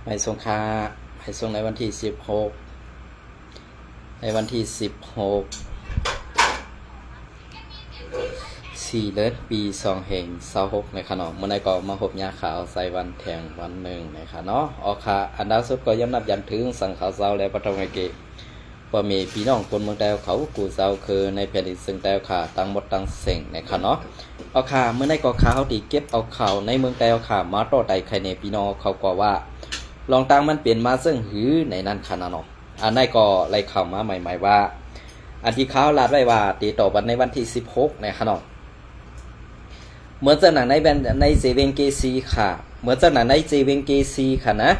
ไปส่งค่าไปส่งในวันที่16ในวันที่16 4 เดือนปี2526นะครับเนาะเมื่อไหร่ก็มาหบยาขาวใส่วันแทงวันหนึ่งนะครับเนาะออกค่ะอันดาสุดก็ย้ำนับยันถึงสังขารเศร้าและปฐมเกศว่ามีพี่น้องคนเมืองแต้วเขากูเศร้าคือในแผ่นดินซึ่งแต้วค่ะตั้งหมดตั้งเสียงนะครับเนาะออกค่ะเมื่อไหร่ก็ข่าวตีเก็บเอาข่าวในเมืองแต้วค่ะมาต่อใดใครในพี่น้องเขาก็ว่าลองตั้งมันเปลี่ยนมาซึ่งหือในนั้นค่ะเนาะอันนั้นก็ไล่ข่าวมาใหม่ๆว่าอันที่ข่าวลาดไว้ว่าตีต่อวันในวันที่16นะครับเนาะเหมือนจากหนังในเซเว่นเกซีค่ะเหมือนจากหนังในเซเว่นเกซีค่ะนะ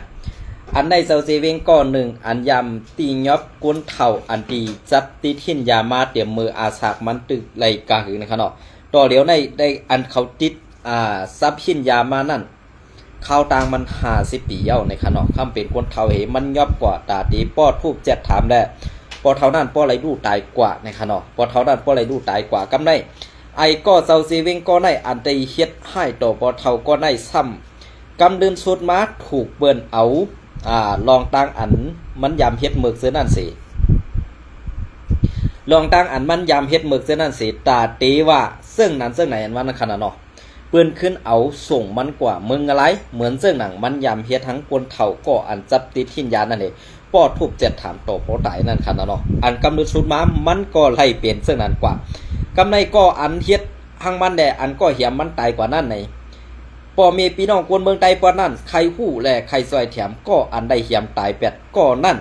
อันในเซเว่นก้อนหนึ่งอันยำตียอบก้นเข่าอันตีจับตีทิ้นยามาเตรียมมืออาสากมันตึกไหลกาหือนะครับเนาะต่อเดี๋ยวในอันเขาติดซับหินยามานั่นข้าวตางมัน50 ปีเย้าในขนาดข้ามเป็นก้นเท่าเหมันยอบกว่าตาตีป้อทูบ7ถามแล้วป้อเท่านั้นป้อไรดูตายกว่าในขนาดป้อเท่านั้นป้อไรดูตายกว่ากำได้ไอ้ก็เซาซีวิงก็ได้อันใดเฮ็ดให้ต่อปอเท่าก็ได้ซ้ำกำเดินสุดมาถูกเบิ่นเอาลองตั้งอันมันยามเฮ็ดหมึกเสื้อนั่นสิลองตั้งอันมันยามเฮ็ดหมึกเสื้อนั่นสิตาตีว่าซึ่งนั้นซึ่งไหนอันว่านั่นขนาดเนาะปืนขึ้นเอาส่งมันกว่ามึงอะไรเหมือนซึ่งหนังมันยามเฮ็ดทั้งคนเท่าก็อันจับติดทิ้นยานั่นเองปอดทุบ7ถามต่อปอตายนั่นขนาดเนาะอันกำเดินสุดมามันก็ไล่เปลี่ยนซึ่งนั้นกว่ากำในก็อันเฮ็ดหังมันแดอันก็เหี่ยมมันตายกว่านั่นในป่อมีพี่น้องคนเมืองใดปอนั่นใครฮู้และใครซอยแถมก็อันได้เหี่ยมตายเป็ดก็นั่น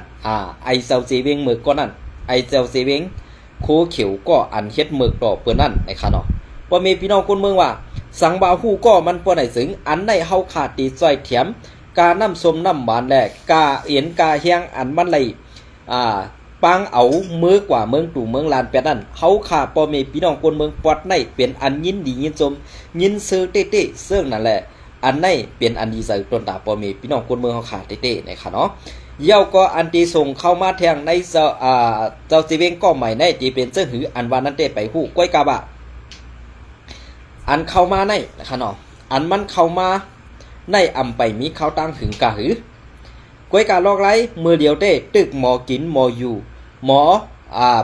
ไอเซาซีเวงมือก็นั่นไอเซาซีเวงโคเขียวก็อันเฮ็ดมือต่อเปิ้นนั่นในค่ะเนาะป่อมีพี่น้องคนเมืองว่าสังบาฮู้ก็มันป่อไหนถึงอันได้เฮาขาดตีซอยแถมกาน้ำส้มน้ำหวานแลกาเอียนกาเฮียงอันมันไหลปังเอามือกว่าเมืองตู่เมืองลานแปดนั่นเขาขาปอเมพี่น้องคนเมืองปอดในเป็นอันยินดียินชมยินซื้อเต้ๆซึ่งนั่นแหละอันในเป็นอันดีใจต้นตาปอเมพี่น้องคนเมืองเขาขาเต้ๆนะคะเนาะเย้าก็อันที่ส่งเข้ามาแทงในเจ้าซีเวงก็ใหม่ในที่เป็นเสื้อหืออันวานั้นเต้ไปฮู้ก้อยกาบะอันเข้ามาในนะคะเนาะอันมันเข้ามาในอำไปมีข้าวตั้งหึงกะหือกวยกาลอกไล่มือเดียวเต้ตึกหมอกินหมออยู่หมอ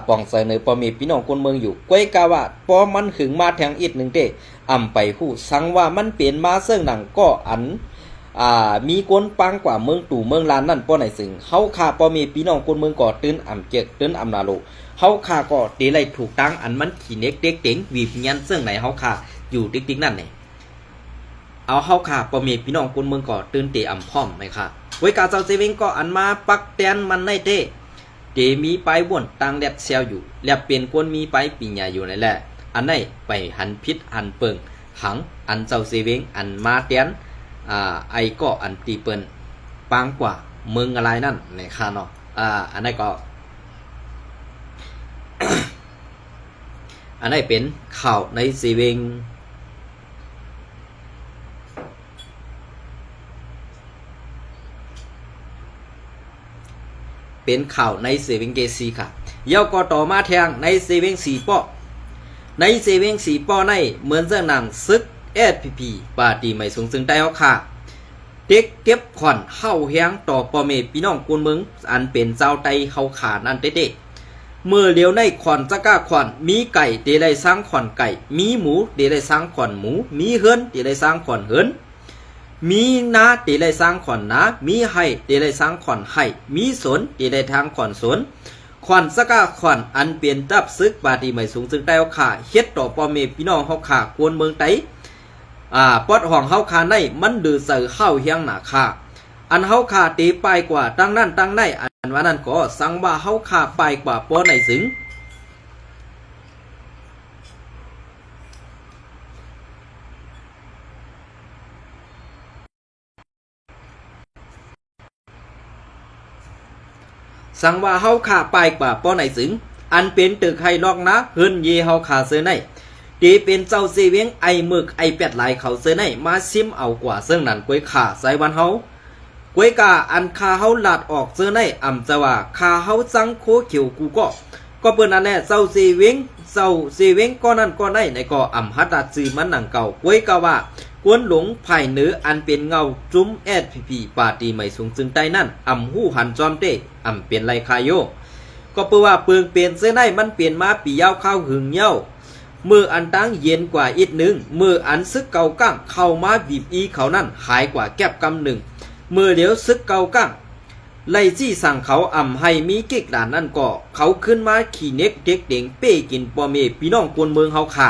ปองใส่เนยปอมีพี่น้องคนเมืองอยู่กวยกาว่าปอมันหึงมาแทงอีกหนึ่งเต้ไปหู้สังว่ามันเปลี่ยนมาเสื่องหนังก็อันมีคนปังกว่าเมืองตู่เมืองลานนั่นป้อไหนสึงเฮาขาปอมีพี่น้องคนเมืองก่อตื้นเจ็กตื้นนาโลเฮาขาก็ตีไรถูกตั้งอันมันขี่เน็กเด็กเต็งวีบยันเสื่องไหนเฮาขาอยู่ติ๊กนั่นเนี่ยเอาเฮาขาปอมีพี่น้องคนเมืองก่อตื้นเตะพร้อมไหมค่ะไว้กาเจ้าเซเว่นก็อันมาปักแตนมันในเต้เดมีไปบ่นตังแดดเซลอยู่แล้วเป็นคนมีไปปีญาอยู่นั่นแหละอันไหนไปหันพิษหันเปิงหังอันเจ้าเซเว่นอันมาแตนไอก็อันตีเปินปังกว่าเมืองอะไรนั่นในคาเนาะอันไหนก็ อันไหนเป็นข่าวในเซเว่นเป็นข่าวในเซเว่นเกซีค่ะเย้าก็ต่อมาแทงในเซเว่น4ป้อในเซเว่น4ป้อในเหมือนเรื่องหนังซึก SPP ปาตีไม่สูงซึ่งได้เอาค่ะเด็กเก็บขวัญเข้าแหงต่อปอเมพี่น้องกวนเมืองอันเป็นเจ้าไตเข้าขานั่นเต้เมื่อเลี้ยวในขวัญจะก้าขวัญมีไก่เดได้สร้างขวัญไก่มีหมูเดได้สร้างขวัญหมูมีเฮิรนเดได้สร้างขวัญเฮิรนมีนาเดได้สร้างขวัญนามีไห่เดได้สร้างขวัญไห่มีสนเดได้ทางขวัญสนขวัญสก้าขวัญอันเปลี่ยนจับซึกบาดีไม่สูงซึ่งได้เอาขาเฮ็ดต่อปอเมพี่น้องเฮาขากวนเมืองไตปอดห้องเฮาขาในมันดื้อเสือเข้าเฮียงหนาขาอันเฮาขาตีไปกว่าตั้งนั่นตั้งในอันว่านั่นก็สังว่าเฮาขาไปกว่าปอไหนสึงสังว่าเฮาขาไปกว่าป้อไหนสึงอันเป็นตึกไฮนอกนะเฮิรนเยเฮาขาเสือในตีเป็นเจ้าเซเวียงไอหมึกไอเป็ดไหลเขาเสือในมาซิมเอากว่าซึ่งนั่นกวยขาใส่วันเฮากวยกาอันคาเฮาหลาดออกเสือในจะว่าคาเฮาจังโคเขียวกูก็เปิ้นนั่นแหละเจ้าเซเวียงก็นั่นก็ในก็ฮัดตัดซื้อมันหนังเก่ากวยกาว่าก กวนหลงภายเหนืออันเป็นเงาจุ้มแอดพีปาตีไม่สูงจึงใต้นั่นอ่ำหู้หันจอมเต้อ่ำเปลี่ยนไรคายโยก็เพื่อว่าเปลืองเปลี่ยนเส้นให้มันเปลี่ยนมาปียาวข้าวหึงเย้ามืออันตั้งเย็นกว่าอีกหนึ่งมืออันซึกเกาก้างเข้ามาบีบอีเขานั่นหายกว่าแก็บกำหนึ่งมือเดี๋ยวซึกเกาก้างไล่จี้สั่งเขาอ่ำให้มีเก๊กด่านนั่นก็เขาขึ้นมาขี่เน็กเด็กเด่งเป้กินปอเมพี่น้องกวนเมืองเฮาขา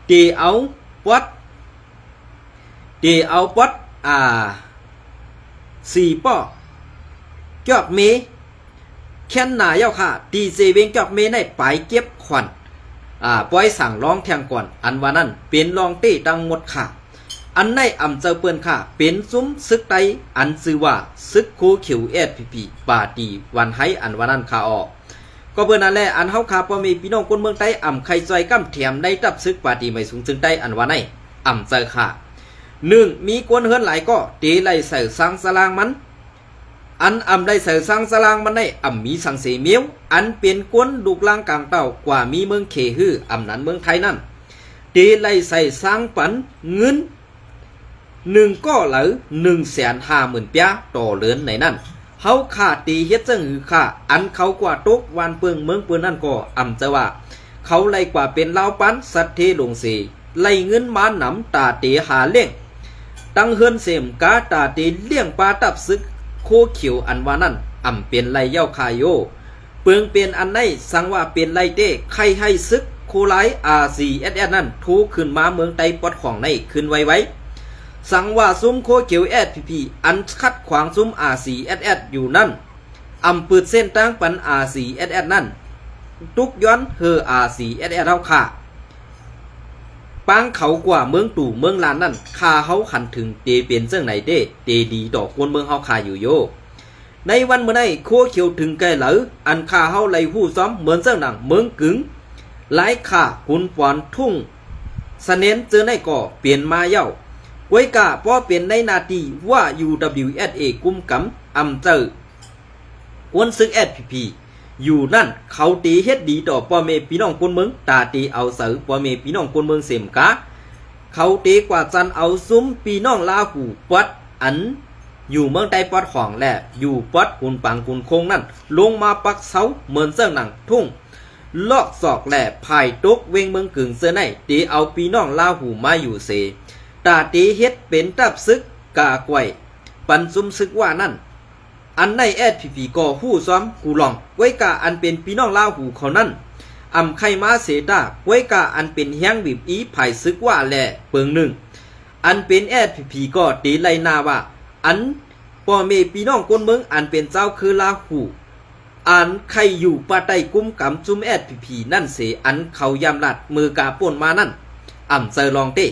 เดเอาปัดสี่ป้อจอกเมแค่นหนาเย้าค่ะตีเซเวงจอกเมในไปเก็บขวัญปล่อยสั่งร้องแทงก่อนอันว่านั้นเป็นรองเต้ตังหมดค่ะอันในอ่ำเจอเปิ้นค่ะเป็นซุ้มซึกไตอันชื่อว่าซึกโคเขียวแอดพีปาตีวันให้อันว่านั้นค่ะออกก็เปิ้นนั่นแหละอันเฮาค่ะพ่อแม่พี่น้องคนเมืองไต้อ่ำไข่จอยก้ำแถมได้ตับซึกปาตีไม่สูงจึงไต้อันว่าในอ่ำเจอค่ะ1มีกวนเฮือนหลายก็เตไล่ใส่สังสลางมันอันอ่ำได้ใส่สังสลางมันได้อ่ำมีสังเสเมียวอันเป็นกวนลูกลางกลางเต่ากว่ามีเมืองเขฮืออ่ำนั้นเมืองไทยนั่นเตไล่ใส่สังปันเงิน1ก็เหลือ150,000เปียต่อเรือนในนั้นเฮาขาดตีเฮ็ดจังหือค่ะอันเขากว่าตกวันเปิงเมืองเปิ้นนั่นก็อ่ำจะว่าเขาไล่กว่าเป็นลาวปันสัตเทลงเสไล่เงินมาหนำตาเตหาเลี้ยงตั้งเฮือนเสมกาตาเตเลี้ยงปลาตับซึกโคเขียวอันว่านั่นอ่ำเป็นไล่เย้าคายโยเปิงเป็นอันไหนสังว่าเป็นไล่เต้ใครให้ซึกโคไลRCSS นั่นทูขึ้นมาเมืองไต้ปอดของในขึ้นไว้สังว่าซุ้มโคเขียว SPP อันคัดขวางซุ้ม RCSS อยู่นั่นอำปืดเส้นตั้งปัน RCSS นั่นตุกย้อนเฮอ RCSS เฮาค่ะปางเขากว่าเมืองตู่เมืองลานนั่นคาเฮาขันถึงเตเป็นเจ้าไหนเด้เตดีต่อคนเมืองเฮาคาอยู่โยในวันเมื่อไดโคเขียวถึงไกลเหลออันคาเฮาไล่หู้ซ้อมเหมือนเจ้าหนังเมืองกึ๋งหลายขาคุณปอนทุ่งสเน้นเจอในก่อเปลี่ยนมาเย้าไว้กะพอเปลี่ยนในนาทีว่า UWSA กุมกำอำเจอกวนซึก SPP อยู่นั่นเขาตีเฮ็ดดีต่อพ่อแม่พี่น้องคนเมืองตาตีเอาเสือพ่อแม่พี่น้องคนเมืองเสมกะเขาตีกว่าจันเอาซุ้มพี่น้องลาหูปัดอันอยู่เมืองใต้ปอดของแหละอยู่ปอดกุนปังกุนคงนั่นลงมาปักเสาเหมือนเสื้อหนังทุ่งลอกศอกแหล่ภายตกเวงเมืองกึ่งเสื้อในตีเอาพี่น้องลาหูมาอยู่เสตาตีเฮ็ดเป็นตับซึกกากวยปันซุมซึกว่านั่นอันในSPPก็หู้ซ้อมกูลองไว้กะอันเป็นพี่น้องลาวหูเขานั่นอำไข่มาเสดาไว้กะอันเป็นแห้งบีบอีไผ่ซึกว่าแหล่เปิงหนึ่งอันเป็นSPPก็ตีไลนาว่าอันพ่อแม่พี่น้องคนเมืองอันเป็นเจ้าคือลาวหูอันใครอยู่ปะไตกุมกำจุมSPPนั่นเสอันเขายำลัดมือกาป่นมานั่นอำเซอลองเต้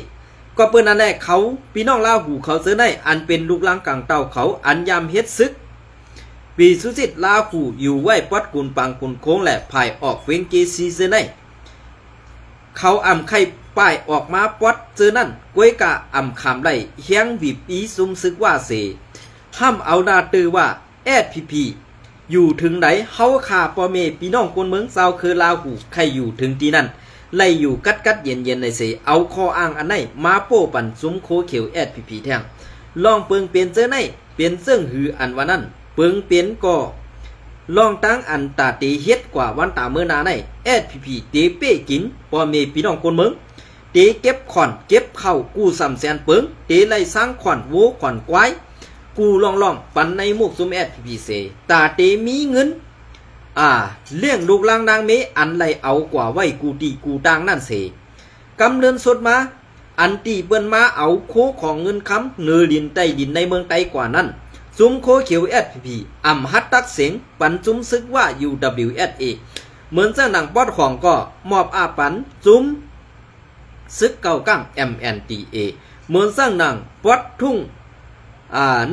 ก็เปิ้นนั่นแหละเขาพี่น้องลาวหูเขาเสื้อในอันเป็นลูกหลางกลางเต่าเขาอันยำเฮ็ดซึกปีสุจิตลาหูอยู่ไว้ปัดกุนปังกุนโค้งและภายออกเวงเกซีเซไนเขาอ่ำไข่ป้ายออกมาปัดเจอนั่นก้วยกะอ่ำคำไล่เฮียงบีบอีซุมซึกว่าเสห้ามเอาดาตือว่าSPPอยู่ถึงไหนเฮาขาพ่อแม่พี่น้องคนเมืองเซาคือลาหูใครอยู่ถึงที่นั่นไล่อยู่กัดเย็นในเสเอาคออ้างอันไหนมาโป้ปั่นซุ้มโคเขียวSPPแทงลองเปิงเปลี่ยนเจอในเปลี่ยนเสื่องหืออันว่านั้นเปิงเปลี่ยนก็ลองตั้งอันตาตีเฮ็ดกว่าวันตาเมื่อนาในSPPเตเป้กินพ่อแม่พี่น้องคนเมืองเตเก็บขอนเก็บเข้ากู้ซ้ำแสนเปิงเตไล่สร้างขอนโวขอนควายกูลองปันในมุกซุมSPPเสตาเตมีเงินเลี้ยงลูกลางนางเมอันไล่เอากว่าไว้กูตีกูตางนั่นเสกำเนินสดมาอันตีเปิ้นมาเอาโคของเงินค้ำเนือดินใต้ดินในเมืองไต้กว่านั้นซุ้มโคเขียวSPPอ่ำฮัดตักเสียงปันซุ้มซึกว่า UWSA เหมือนเจ้าหนังปอดของก็มอบปันซุ้มซึกเก่ากั้ง MNTA เหมือนเจ้าหนังปอดทุ่ง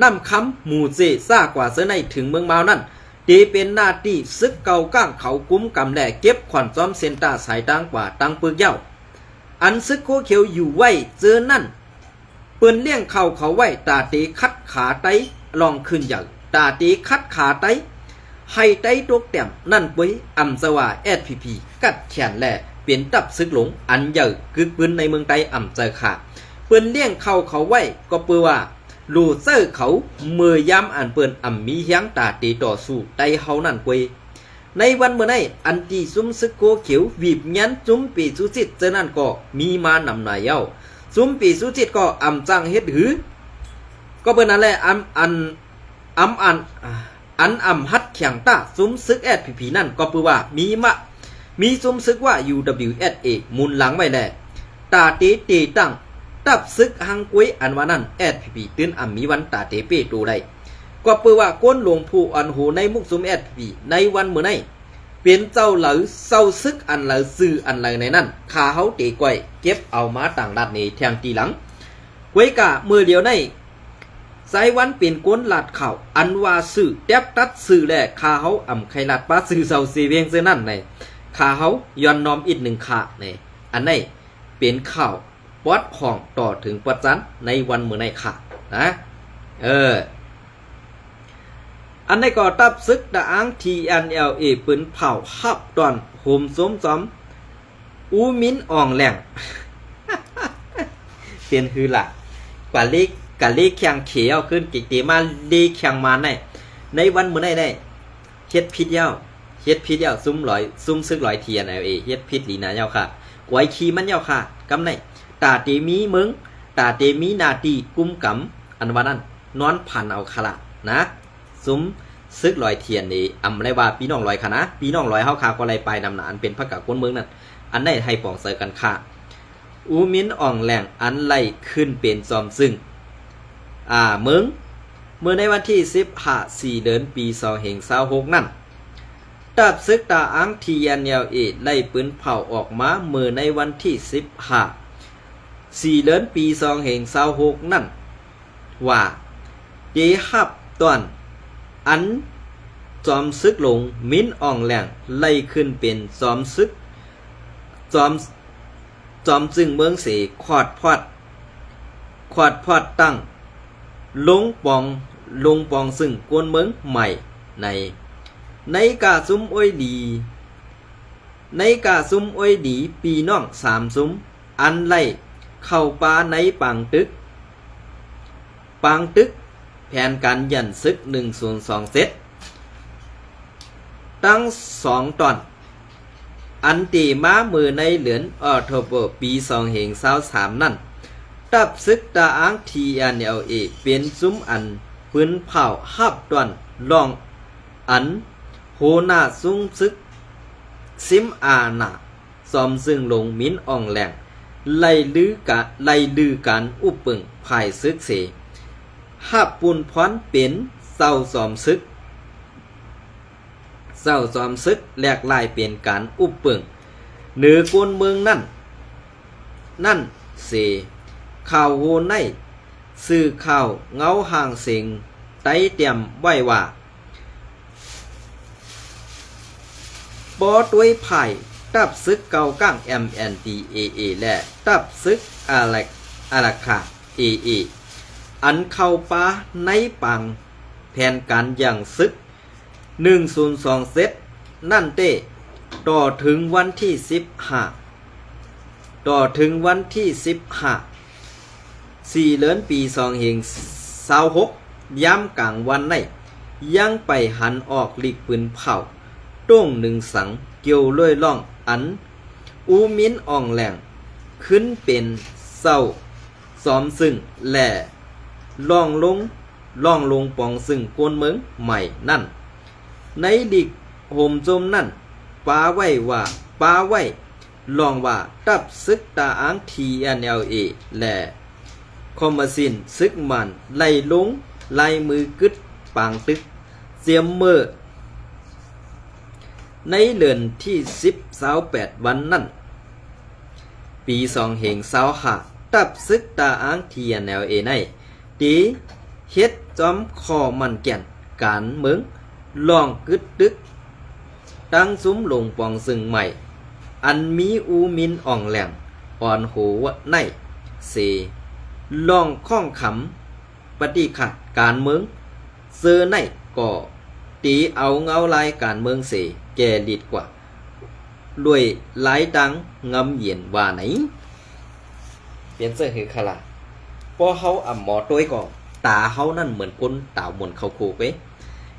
น้ำคำหมู่เจซ่ากว่าเสื้อในถึงเมืองมาวนั่นตีเป็นหน้าที่ซึกเก่าก้างเขากุ้มกำแหล่เก็บขวัญซ้อมเซนตาสายตังกว่าตังปึกเย้าอันซึกโคเขียวอยู่ไว้เจอนั่นเปิ้นเลี้ยงเขาไว้ตาตีคัดขาไตลองขึ้นอย่างตาตีคัดขาไตให้ไตตกแต้มนั่นปุ้ยอำสว่าSPPกัดแขนแหล่เปลี่ยนตับซึกหลงอันใหญ่กึกปืนในเมืองไต้อำเจอขา เปิ้นเลี้ยงเขาไว้ก็เปือว่าลูเซอร์เขามือยามอันเปิ้นอ่ำมีเฮียงตาตีต่อสู้ไตเฮานั่นกวยในวันเมื่อไหร่อันที่ซุ้มซึกโกเขียววีบยันซุ้มปีสุจิตเจนั่นก็มีมานำนายเย้าซุ้มปีสุจิตก็อ่ำจังเฮ็ดหือก็เปิ้นนั่นแหละอ่ำฮัดเขียงตาซุ้มซึกแอดผีนั่นก็เปือว่ามีซุ้มซึกว่า UWSA มุนหลังไว้แลตาตีตั้งตับซึกหังกวยอันว่านั้นแอดผีตื่นอ่ำมีวันตาเตเป้ตูได้ก็เปือว่าก้นหลวงผู้อันโหในมุกซุ้มแอดผีในวันเมื่อไหร่เป็นเจ้าเหลือเศร้าซึกอันเหลือซื้ออันเหลือในนั้นขาเฮาเตก้อยเก็บเอามาต่างดัดนี้แทงตีหลังกวยกะมือเดียวในสายวันเป็นก้นลาดข่าวอันว่าซื้อแทบตัดซื้อแลขาเฮาอ่ำไข่ลาดป้าซื้อเศร้าซีเวียงซื้อนั่นในขาเฮาย้อนน้อมอีกหนึ่งขาในอันนี้เป็นข่าวปอดของต่อถึงปัจจันในวันเมื่อในขานะอันนี้ก็ตับซึกดาอัง TNLA ปืนเผาฮับตอนโหมสมซ้อมอูมินอ่องแหลง เป็นคือล่ะกว่าลีแข่งเขียวขึ้นกิเตมาลีแข่งมาในวันเมื่อได้เฮ็ดพิษเย้าซุ้มซึก100 TNLA เฮ็ดพิษหลีนาเย้าค่ะกวยขี้มันเย้าค่ะกำในตาเตมีมึงตาเตมีนาตีกุมกำอันว่านั้นนอนพันเอาคละนะซุ้มซึก100 เทียนนี่อำไรว่าพี่น้อง100ค่ะนะพี่น้อง100เฮาคาก็ไรไปนำหนาอันเป็นพระกะก้นเมืองนั่นอันได้ให้ปองเสยกันค่ะอูมินอ่องแหลงอันไล่ขึ้นเป็นซอมซึ่งเมื่อในวันที่14เดือนปี2526นั่นตับซึกตาอัง TNLA ไล่ปืนเผาออกมาเมื่อในวันที่4เดือนปี2526นั่นว่าเดฮับตอนอันจอมซึกลงมิ้นอ่องแหลงไล่ขึ้นเป็นจอมซึกจอมจึงเมืองเสขอดพอดตั้งลงปองซึ่งกวนเมืองใหม่ในกาซุ้มอ้อยดีปีน้อง3ซุ้มอันไล่เข้าป่าในปางตึกแผนการยันซึก102เซตตั้ง2ตอนอันตีมามือในเหลือนออโทเบอร์ปี2523นั่นตับซึกตาอัง TNLA เป็นซุ้มอันปืนเผาฮับตอนลองอันโหนาซุ้มซึกซิมอานาซอมซึ่งลงมิ้นอ่องแหลงไล่ลือการอุปปึงภายซึกเสฮับปุนพรเป็นเศร้าซอมซึกแหลกลายเป็นการอุปปึงเหนือกวนเมืองนั่นเสข่าวโหในสื่อข่าวเงาห่างเสียงไต้เตรียมไว้ว่าปอด้วยไผ่ตับซึกเก่าก้าง MNDAA และตับซึกอารักขา AA อันเข้าป่าในปังแผนการอย่างซึก102เซตนั่นเต้ต่อถึงวันที่15 4เดือนปี2526ย้ำกลางวันในยังไปหันออกลีกปืนเผาต้ง1สังเกี่ยวเลื่อยล่องอันอูมินอ่องแหลงขึ้นเป็นเศร้าซ้อมซึ่งแหล่ล่องลงปองซึ่งกวนเมืองใหม่นั่นในดิกโหมจมนั่นป้าไว้ลองว่าตับซึกตาอัง TNLA และคอมมาซินซึกมันไล่ลงไล่มือกึดปางตึกเสียมเมื่อในเดือนที่28วันนั่นปี2525ตับซึกตาอัง TNLA ในตีเฮ็ดจอมคอมันแก่นการเมืองลองกึดตึกตั้งซุ้มลงปองซึ่งใหม่อันมีอูมินอ่องแหลงอ่อนโหวในเสลองข้องขำปฏิขัดการเมืองเซอในก่อตีเอาเงาลายการเมืองเสแก่ลิดกว่าด้วยหลายดังงำเย็นว่าไหนเปลี่ยนเสื้อคือขลา พอเฮาอ่ำหมอต้วยก็ตาเฮานั่นเหมือนก้นตาวหมุนเขาโคกเว้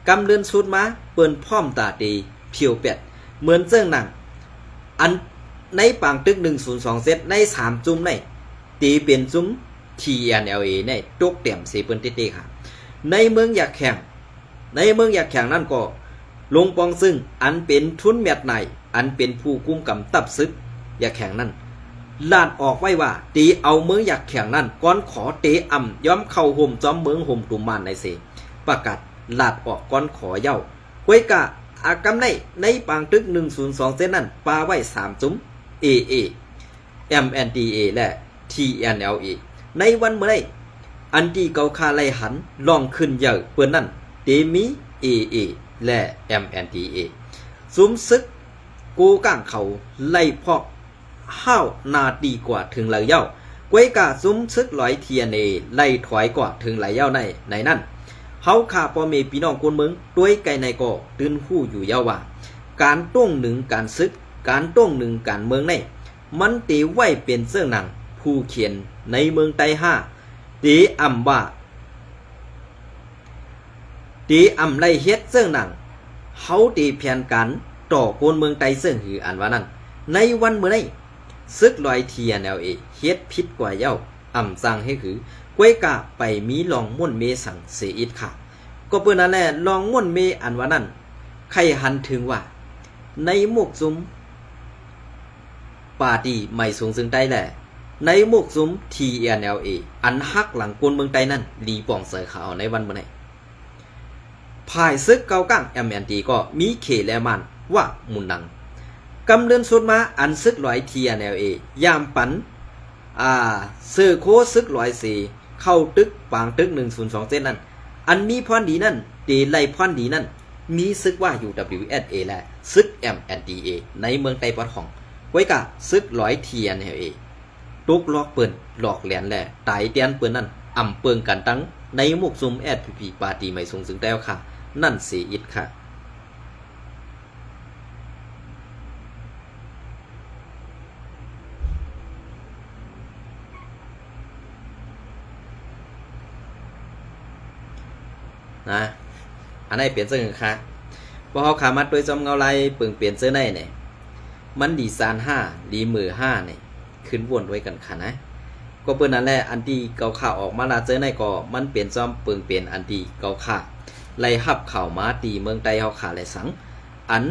กำเลือนสุดมาเปิ้นพร้อมตาดีเพียวเป็ดเหมือนเจ้งหนังอันในปางตึก102เซตใน3จุ่มในตีเป็นจุ่ม TNLA ในตกเต็มสิเปิ้นติๆค่ะในเมืองอยากแข่งนั่นก็ลงปองซึ่งอันเป็นทุนแมตไหนอันเป็นผู้กุมกำตับซึกอยากแข่งนั่นลาดออกไว้ว่าตีเอาเมืองอยากแข่งนั่นก้อนขอเตอ่ำย้อมเข้าห่มจอมเมืองห่มตุมมานในเสประกาศลาดออกก้อนขอเย้าไว้กะอากำในปางตึก102เส้นนั่นปาไว้3จุ้ม AA MNDA และ TNLA ในวันเมื่อไรอันที่เกาคาไลหันลองขึ้นเยอะเพื่อนนั่นเตมี AA และ MNDA ซุ้มซึกกูก้างเขาไล่พอกห้าวนาดีกว่าถึงไหลเย้าไว้กะซุ้มซึกลอยเทียนไล่ถอยกว่าถึงไหลเย้าในนั่นเฮาขาปอเมพี่น้องคนเมืองด้วยไกลในก็ตื่นหู้อยู่เย้าว่าการต้งหนึ่งการซึกการต้งหนึ่งการเมืองในมันตีไว้เป็นเสื้อหนังผู้เขียนในเมืองไต้ห้าตีอ่ำว่าตีอ่ำไล่เฮ็ดเสื้อหนังเฮาตีเพียนกันต่อคนเมืองไต้เสื้อหืออันว่านั้นในวันเมื่อไรซึกลอยเทียนเอเฮ็ดพิษกว่าเย้าอ่ำสั่งให้คือกวยกะไปมีลองม่วนเมสั่งเสียอิดค่ะก็เปิ้นนั่นแหละลองม่วนเมอันว่านั้นใครหันถึงว่าในหมวกซุ้มปาร์ตี้ไม่สูงซึ่งใต้แหละในหมวกซุ้ม TNLA อันฮักหลังกวนเมืองใต้นั่นลีป่องเสือขาวในวันเมื่อไหร่ภายซึกเกาก้าง MND ก็มีเขและมันว่ามุนนังกำเลือนสุดมาอันซึกลอย TNLA ยามปันเสือโคซึกลอยสีเข้าตึกปางตึก102เส้นนั่นอันมีพรดีนั่นเดไลพรดีนั่นมีซึกว่า UWSA และซึก MNDA ในเมืองไต้ปอดของไว้กะซึกลอย TNLA ตุกลอกเปิ้นหลอกแหลนแหละตายเตียนเปิ้นนั่นอ่ำเปิงกันตั้งในหมวกซุม SPP ปาร์ตี้ไม่สูงซึ่งแล้วค่ะนั่นเสียอิดค่ะนะอันไหนเปลี่ยนเสื้อค่ะพอเขาขามัดโดยจอมเงาไล่เปิงเปลี่ยนเสื้อในเนี่ยมันดีซาน5ดีมือ5เนี่ยขึ้นวนไว้กันค่ะนะก็เปิ้นนั่นแหละอันที่เกาข่าออกมาลาเจอในก็มันเปลี่ยนจอมเปิงเปลี่ยนอันที่เกาข่าไล่หับเข่ามาตีเมืองไต้เฮาขาไล่สังอัน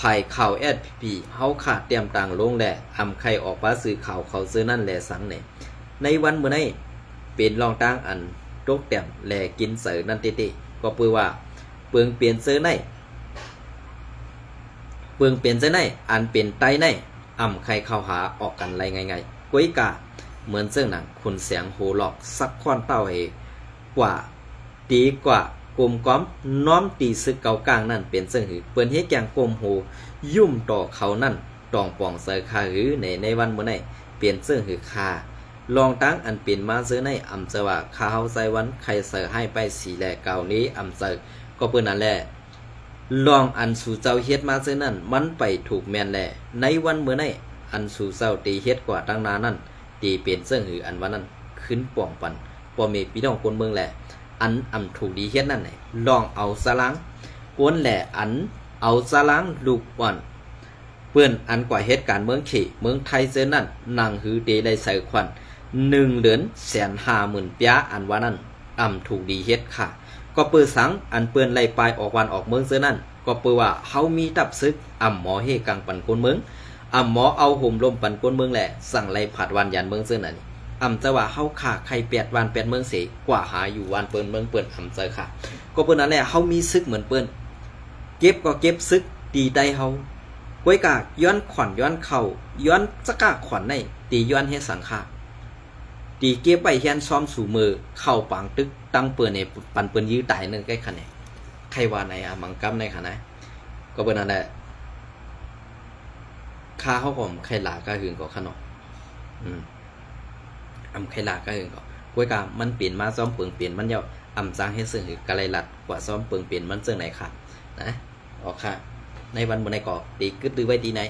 ภายข่าว SPP เฮาขาเตรียมต่างลงแหละอำไข่ออกมาซื้อข่าวเขาซื้อนั่นแหละสังเนี่ยในวันมื้อนี้เป็นรองตั้งอันตกแต่มแลกินเสือนั่นติก็ปือว่าเปิงเปลี่ยนเสือในเปิงเปลี่ยนเสือในอันเป็นไตในอ่ำใครเข้าหาออกกันไรไงก้วยกะเหมือนเสื้อหนังคุณเสียงโหหลอกซักควันเต้าเอกว่าตีกว่ากลมก้อมน้อมตีซึกเกากลางนั่นเป็นเสื้อหือเปิ้นเฮ็ดแกงกลมโหยุ่มต่อเขานั่นตองปองเสือคาหือในวันมื้อนี้เปลี่ยนเสื้อหือคาลองตั้งอันเป็นมาเสื้อในอำเจว่าข้าเฮาใส่วันใครเสือให้ไปสีแลเก่านี้อำเจก็เปิ้นนั่นแหละลองอันสู่เจ้าเฮ็ดมาเสื้อนั่นมันไปถูกแม่นแหละในวันมื้อนี้อันสู่เจ้าตีเฮ็ดกว่าตั้งนานนั่นตีเป็นเสื้อหืออันว่านั้นขึ้นป่องปันบ่มีพี่น้องคนเมืองแหละอันอำถูกดีเฮ็ดนั่นแหละลองเอาสลังกวนแหละอันเอาสลังลูกอ่อนเปิ้นอันกว่าเฮ็ดการเมืองเขเมืองไทยเสื้อนั่นนั่งหือเตได้ใส่ควัน1,150,000 ปีอันว่านั้นอ่ำถูกดีเฮ็ดค่ะก็เปิดสังอันเปิ้นไล่ปลายออกวันออกเมืองเสื้อนั่นก็เปิดว่าเฮามีตับซึกอ่ำหมอเฮกังปันคนเมืองอ่ำหมอเอาห่มลมปันคนเมืองแหละสั่งไล่ผัดวันยันเมืองเสื้อนั่นอ่ำจะว่าเฮาขาใคร8วัน8เมืองเสกว่าหาอยู่วันเปิ้นเมืองเปิ้นอ่ำเจอค่ะก็เปิ้นนั่นแหละเฮามีซึกเหมือนเปิ้นเก็บก็เก็บซึกตีได้เฮาก้วยกากย้อนขวัญย้อนเข่าย้อนสกะขวัญในตีย้อนเฮ็ดสังฆาตีเก็บไปเฮียนซ้อมสู่มือเข้าปังตึกตั้งเปิ้นในปันเปิ้นยื้อตายนึงใกล้คันเนี่ยใครว่าในมังกำในคันนะก็เปิ้นนั่นแหละค่าเฮาผมใครหลาก็หึงก็ขนมอำใครหลาก็หึงก็ก้วยกามันเปลี่ยนมาซ้อมเปิงเปลี่ยนมันเยาอำสร้างให้ซึ่งหือกะไรลัดกว่าซ้อมเปิงเปลี่ยนมันซึ่งไหนค่ะนะออกค่ะในวันมื้อในก็ตีกึดตื้อไว้ดีไหน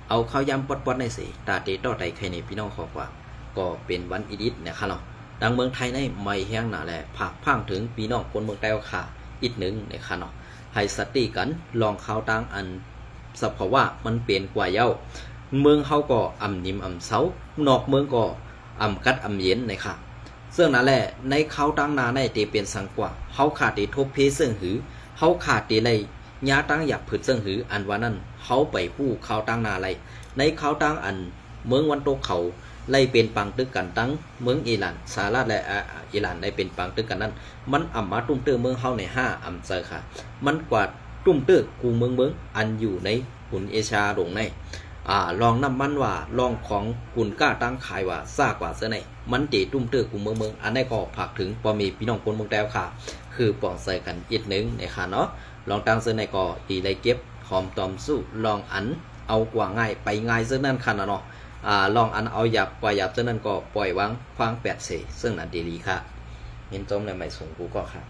เอาข้าวยำปอดๆในสิตาเตต่อไตใครในพี่น้องขอกว่าก็เป็นวันอีดิทเนี่ยค่ะเนาะ ดังเมืองไทยในไม่แห้งหนาแหละผักพังถึงพี่น้องคนเมืองใต้ค่ะอีกหนึ่งในค่ะเนาะให้สติกันลองข่าวต่างอันสภาวะมันเปลี่ยนกว่าเย้าเมืองเฮาก็อ่ำนิ่มอ่ำเซานอกเมืองก็อ่ำกัดอ่ำเย็นในค่ะซึ่งนั่นแหละในข่าวต่างนาในเตเป็นสังกว่าเฮาขาดที่ทบเพซึ่งหือเฮาขาดที่ไรยาตั้งอยากผึดซึ่งหืออันว่านั้นเฮาไปผู้ข่าวต่างนาไรในข่าวต่างอันเมืองวันโตเขาไล่เป็นปังตึกกันตั้งเมืองอิหร่านสหรัฐและอิหร่านได้เป็นปังตึกกันนั้นมันอ่ำมาตุ้มเตื้อเมืองเฮาใน5อ่ำเจอค่ะมันกว่าตุ้มเตื้อกูเมืองอันอยู่ในหุ่นเอชาลงในลองน้ำมันว่าลองของกุนก้าตั้งขายว่าซากว่าเสในมันเจตุ้มเตื้อกูเมืองอันนี้ก็ผักถึงพอมีพี่น้องคนเมืองแต้วค่ะคือปองใส่กันอีกหนึ่งในค่ะเนาะลองตั้งเสในก็ตีได้เก็บหอมตอมสู้ลองอันเอากว่าง่ายไปง่ายเสนั่นค่ะเนาะลองอันเอาหยับกว่าหยับเสนั่นก็ปล่อยวางควาง8 เสซึ่งนั่นดีค่ะเห็นจมในไม่สูงกูก็ค่ะ